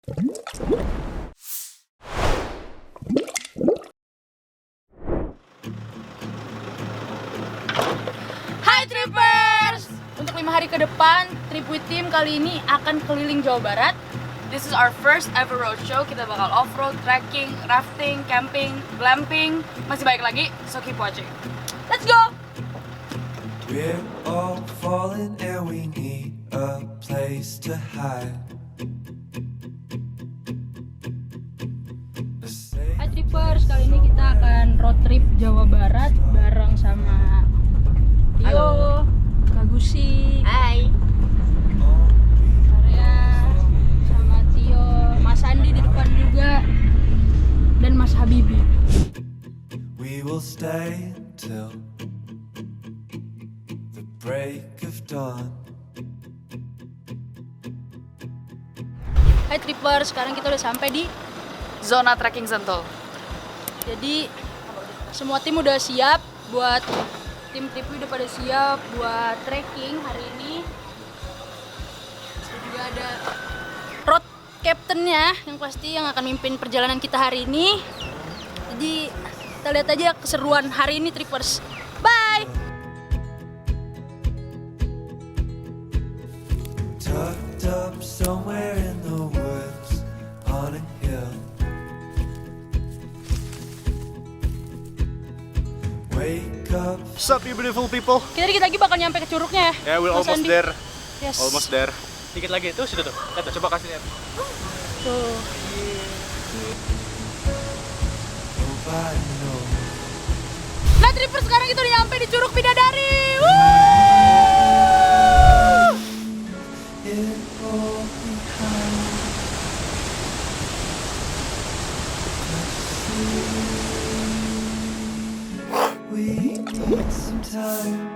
Hai Trippers! Untuk 5 hari ke depan, Trip with Team kali ini akan keliling Jawa Barat. This is our first ever roadshow. Kita bakal off-road, trekking, rafting, camping, glamping, masih banyak lagi, so keep watching. Let's go! We're all falling and we need a place to hide. Hai Trippers, kali ini kita akan road trip Jawa Barat bareng sama Tio, Kagusi, Hai. Arya, sama Tio, Mas Andi di depan juga, dan Mas Habibi. We will stay till the break of dawn. Hai Trippers, sekarang kita udah sampai di Zona trekking Sentul. Jadi semua tim udah siap buat tim Trip udah pada siap buat trekking hari ini. Terus juga ada road captain-nya yang pasti yang akan mimpin perjalanan kita hari ini. Jadi kita lihat aja keseruan hari ini Trippers. Bye. Tucked up somewhere in the woods on a hill. Wake up. What's up, you beautiful people? Kita dikit lagi bakal nyampe ke curugnya ya. Yeah, we're Mas almost Andi. there. Yes. Almost there. Dikit lagi tuh, situ tuh. Lihat tuh, coba kasih lihat. Tuh. Nobody knows. Nah Trippers, sekarang kita udah nyampe di Curug Bidadari. It all behind. We need some time.